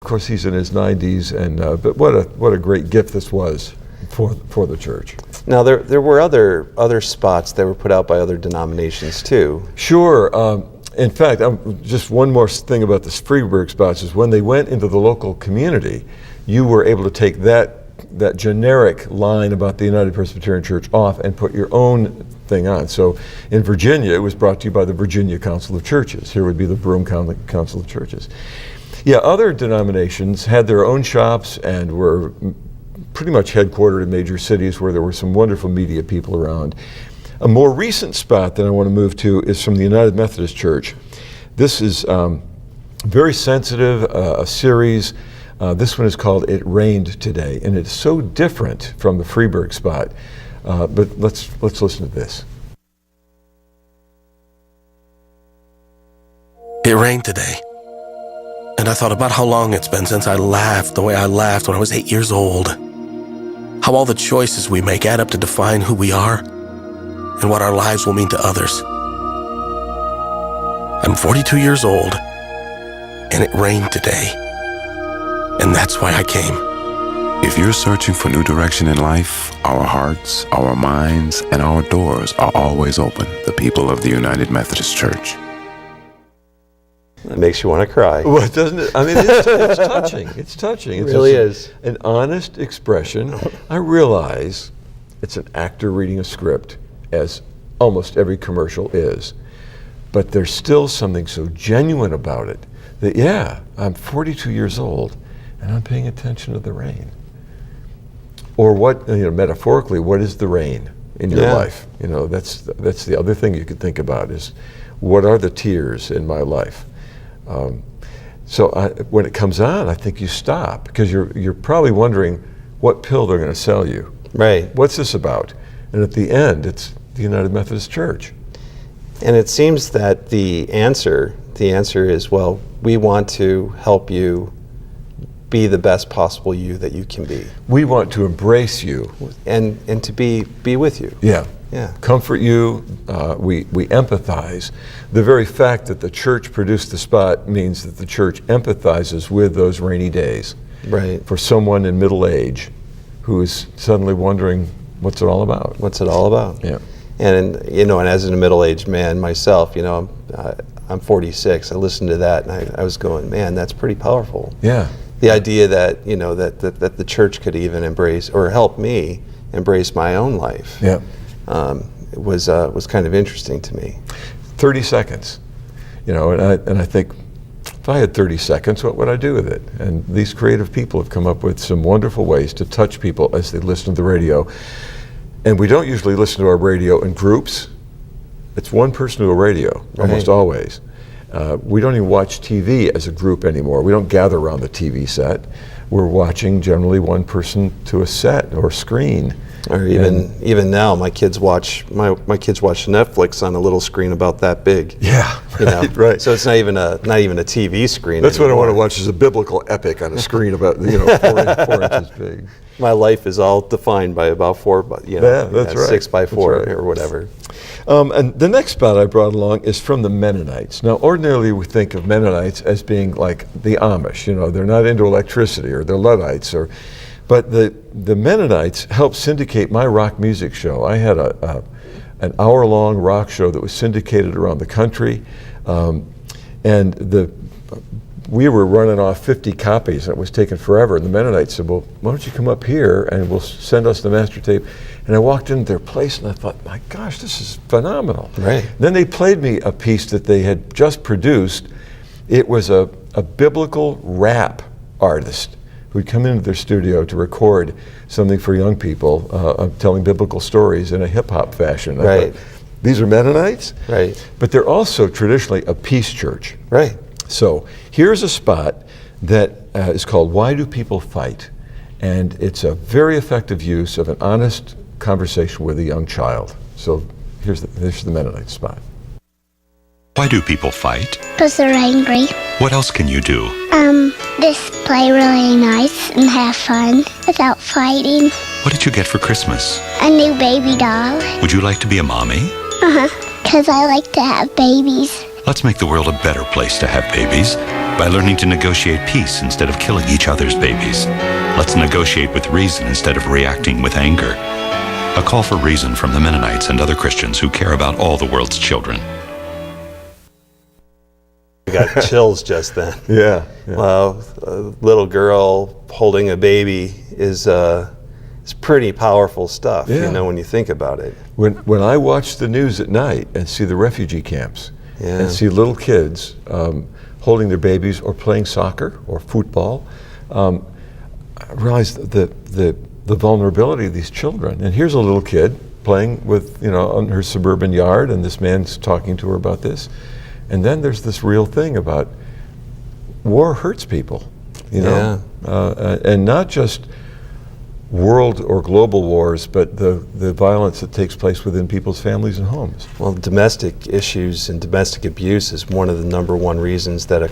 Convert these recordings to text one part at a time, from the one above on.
Of course, he's in his 90s, and but what a great gift this was for the church. Now, there were other spots that were put out by other denominations too. Sure. In fact, just one more thing about the Freberg spots is when they went into the local community, you were able to take that generic line about the United Presbyterian Church off and put your own thing on. So in Virginia, it was brought to you by the Virginia Council of Churches. Here would be the Broome Council of Churches. Yeah, other denominations had their own shops and were pretty much headquartered in major cities where there were some wonderful media people around. A more recent spot that I want to move to is from the United Methodist Church. This is very sensitive, a series. This one is called It Rained Today, and it's so different from the Freberg spot. But let's listen to this. It rained today, and I thought about how long it's been since I laughed the way I laughed when I was 8 years old. How all the choices we make add up to define who we are and what our lives will mean to others. I'm 42 years old, and it rained today, and that's why I came. If you're searching for new direction in life, our hearts, our minds, and our doors are always open. The people of the United Methodist Church. It makes you want to cry. Well, doesn't it? I mean, it's touching. It's touching. It really is. An honest expression. I realize it's an actor reading a script, as almost every commercial is. But there's still something so genuine about it that, yeah, I'm 42 years old and I'm paying attention to the rain. Or what, metaphorically, what is the rain in your life? That's the other thing you could think about is, what are the tears in my life? When it comes on, I think you stop, because you're probably wondering what pill they're going to sell you. Right. What's this about? And at the end, it's the United Methodist Church. And it seems that the answer is, well, we want to help you be the best possible you that you can be. We want to embrace you. And to be with you. Yeah. Yeah. Comfort you. We empathize. The very fact that the church produced the spot means that the church empathizes with those rainy days. Right. For someone in middle age who is suddenly wondering, what's it all about? What's it all about? Yeah. And and as a middle-aged man myself, I'm 46. I listened to that and I was going, man, that's pretty powerful. Yeah. The idea that that the church could even embrace or help me embrace my own life. Yeah. Was kind of interesting to me. 30 seconds, and I think, if I had 30 seconds, what would I do with it? And these creative people have come up with some wonderful ways to touch people as they listen to the radio. And we don't usually listen to our radio in groups. It's one person to a radio, almost always. We don't even watch TV as a group anymore. We don't gather around the TV set. We're watching generally one person to a set or screen. Or even now, my kids watch Netflix on a little screen about that big. Yeah, right. So it's not even a TV screen. That's anymore. what I want to watch, is a biblical epic on a screen about 4 inches big. My life is all defined by about 4, that's right. 6 by 4 right. or whatever. And the next spot I brought along is from the Mennonites. Now, ordinarily we think of Mennonites as being like the Amish. They're not into electricity, or they're Luddites, but the Mennonites helped syndicate my rock music show. I had an hour-long rock show that was syndicated around the country, and we were running off 50 copies, and it was taking forever. And the Mennonites said, well, why don't you come up here and we'll send us the master tape. And I walked into their place and I thought, my gosh, this is phenomenal. Right. Then they played me a piece that they had just produced. It was a biblical rap artist who'd come into their studio to record something for young people, telling biblical stories in a hip-hop fashion. Right. Thought, these are Mennonites? Right. But they're also traditionally a peace church. Right. So here's a spot that is called Why Do People Fight? And it's a very effective use of an honest conversation with a young child. So here's the Mennonite spot. Why do people fight? Because they're angry. What else can you do? Just play really nice and have fun without fighting. What did you get for Christmas? A new baby doll. Would you like to be a mommy? Because I like to have babies. Let's make the world a better place to have babies. by learning to negotiate peace instead of killing each other's babies. Let's negotiate with reason instead of reacting with anger. A call for reason from the Mennonites and other Christians who care about all the world's children. I got chills just then. Yeah. Well, a little girl holding a baby is it's pretty powerful stuff, Yeah. when you think about it. When I watch the news at night and see the refugee camps Yeah. and see little kids holding their babies or playing soccer or football, I realize the vulnerability of these children. And here's a little kid playing with, on her suburban yard, and this man's talking to her about this. And then there's this real thing about war hurts people, and not just world or global wars, but the violence that takes place within people's families and homes. Well, domestic issues and domestic abuse is one of the number one reasons that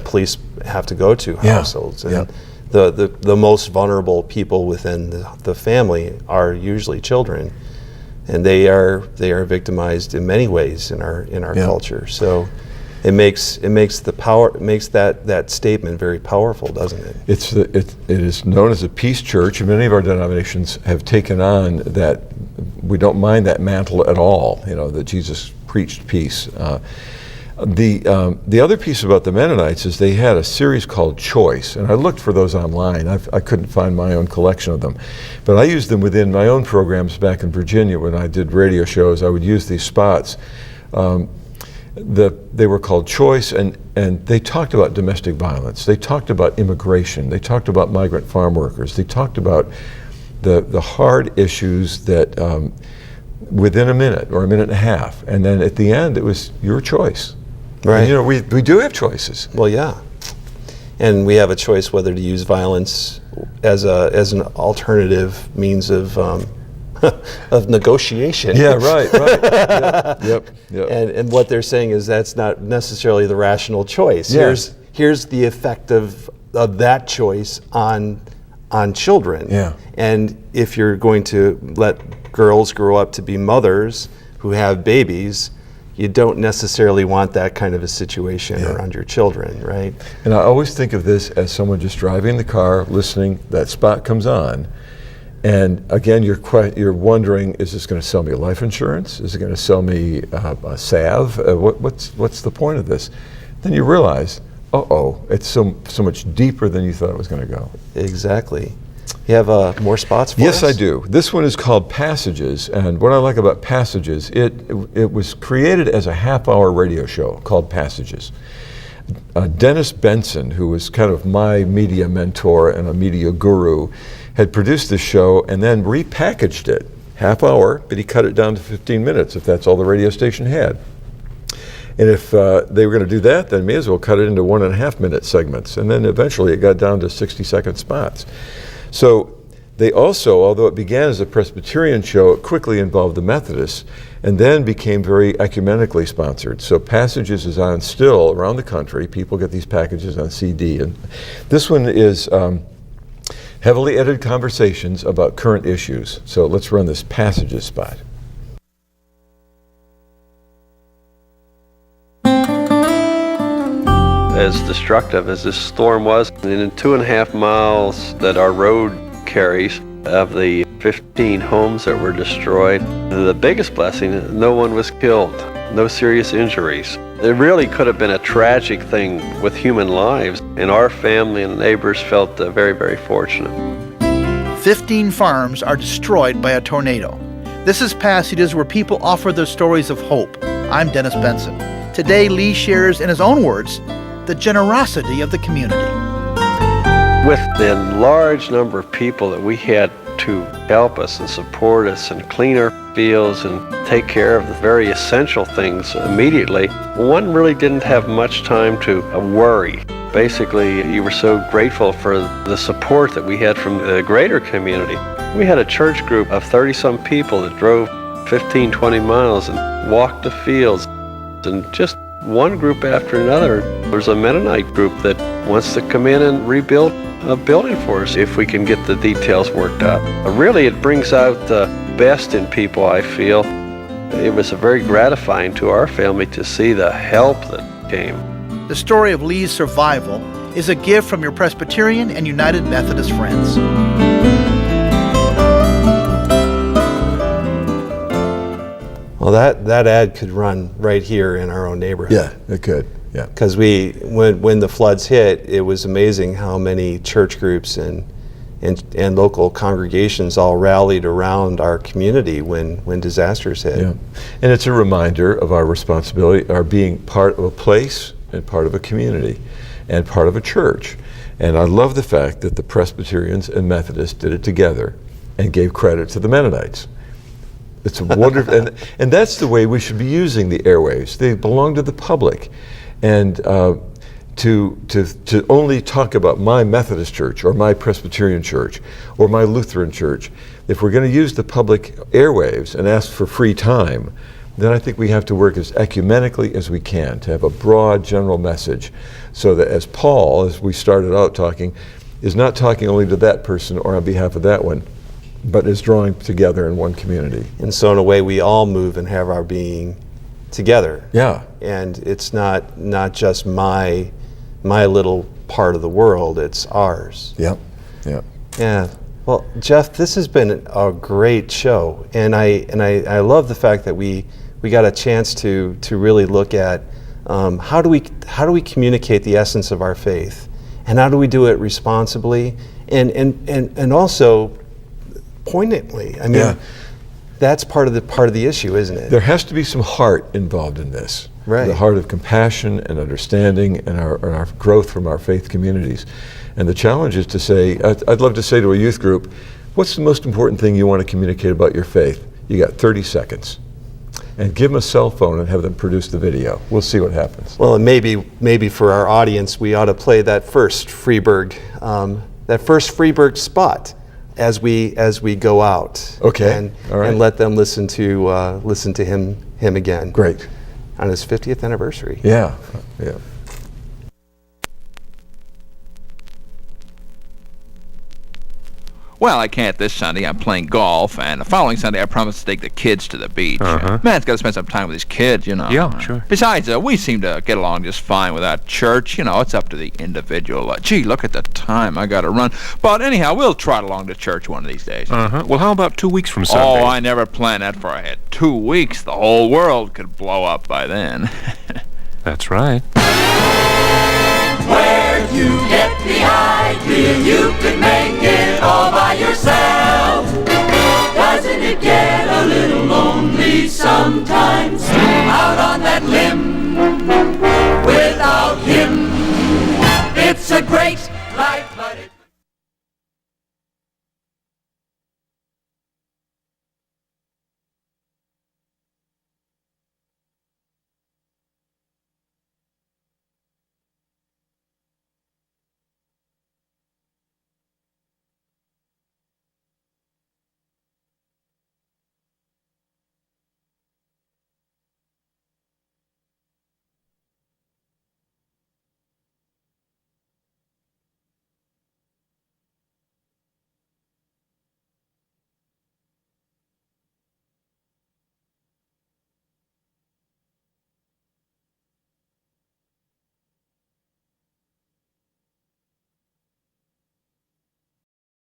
police have to go to households. And the most vulnerable people within the family are usually children, and they are victimized in many ways in our culture. So it makes that statement very powerful, doesn't it? It is known as a peace church, and many of our denominations have taken on that. We don't mind that mantle at all. That Jesus preached peace. The other piece about the Mennonites is they had a series called Choice, and I looked for those online. I couldn't find my own collection of them, but I used them within my own programs back in Virginia when I did radio shows. I would use these spots. They were called Choice, and they talked about domestic violence. They talked about immigration. They talked about migrant farm workers. They talked about the hard issues that within a minute or a minute and a half, and then at the end it was your choice. Right. And, we do have choices. Well, yeah, and we have a choice whether to use violence as an alternative means of of negotiation. Yeah, right. Yep. And what they're saying is that's not necessarily the rational choice. Yes. Here's the effect of that choice on children. Yeah. And if you're going to let girls grow up to be mothers who have babies, you don't necessarily want that kind of a situation around your children, right? And I always think of this as someone just driving the car, listening, that spot comes on, and again, you're wondering, is this going to sell me life insurance? Is it going to sell me a salve? What's the point of this? Then you realize, it's so much deeper than you thought it was going to go. Exactly. You have more spots for us? Yes, I do. This one is called Passages, and what I like about Passages, it was created as a half-hour radio show called Passages. Dennis Benson, who was kind of my media mentor and a media guru, had produced this show and then repackaged it, half hour, but he cut it down to 15 minutes if that's all the radio station had. And if they were going to do that, then may as well cut it into 1.5 minute segments. And then eventually it got down to 60-second spots. So they also, although it began as a Presbyterian show, it quickly involved the Methodists and then became very ecumenically sponsored. So Passages is on still around the country. People get these packages on CD. And this one is heavily edited conversations about current issues. So let's run this Passages spot. As destructive as this storm was, in 2.5 miles that our road carries, of the 15 homes that were destroyed, the biggest blessing, no one was killed, no serious injuries. It really could have been a tragic thing with human lives, and our family and neighbors felt very, very fortunate. 15 farms are destroyed by a tornado. This is Passages, where people offer their stories of hope. I'm Dennis Benson. Today, Lee shares, in his own words, the generosity of the community. With the large number of people that we had to help us and support us and clean our fields and take care of the very essential things immediately, one really didn't have much time to worry. Basically, you were so grateful for the support that we had from the greater community. We had a church group of 30-some people that drove 15, 20 miles and walked the fields, and just one group after another. There's a Mennonite group that wants to come in and rebuild a building for us if we can get the details worked out. Really, it brings out the best in people, I feel. It was very gratifying to our family to see the help that came. The story of Lee's survival is a gift from your Presbyterian and United Methodist friends. Well, that ad could run right here in our own neighborhood. Yeah, it could. Yeah. Because when the floods hit, it was amazing how many church groups and local congregations all rallied around our community when disasters hit. Yeah. And it's a reminder of our responsibility, our being part of a place and part of a community and part of a church. And I love the fact that the Presbyterians and Methodists did it together and gave credit to the Mennonites. It's wonderful, and that's the way we should be using the airwaves. They belong to the public, and to only talk about my Methodist church or my Presbyterian church or my Lutheran church, if we're going to use the public airwaves and ask for free time, then I think we have to work as ecumenically as we can to have a broad general message, so that as Paul, as we started out talking, is not talking only to that person or on behalf of that one, but is drawing together in one community. And so in a way, we all move and have our being together. Yeah. And it's not just my little part of the world, it's ours. Yep. Yep. Yeah. Well, Jeff, this has been a great show, and I love the fact that we got a chance to really look at how do we communicate the essence of our faith, and how do we do it responsibly and also poignantly. I mean, that's part of the issue, isn't it? There has to be some heart involved in this. Right. The heart of compassion and understanding and our growth from our faith communities. And the challenge is to say, I'd love to say to a youth group, what's the most important thing you want to communicate about your faith? You got 30 seconds. And give them a cell phone and have them produce the video. We'll see what happens. Well, and maybe for our audience, we ought to play that first Freberg spot as we go out. Okay. All right. And let them listen to him again. Great. On his 50th anniversary. Yeah. Yeah. Well, I can't this Sunday. I'm playing golf, and the following Sunday I promised to take the kids to the beach. Man's got to spend some time with his kids, you know. Yeah, sure. Besides, we seem to get along just fine without church. You know, it's up to the individual. Gee, look at the time. I got to run. But anyhow, we'll trot along to church one of these days. Well, how about 2 weeks from Sunday? Oh, I never planned that for ahead. 2 weeks. The whole world could blow up by then. That's right. Where'd you get the idea you could make it all by yourself? Doesn't it get a little lonely sometimes out on that limb without him? It's a great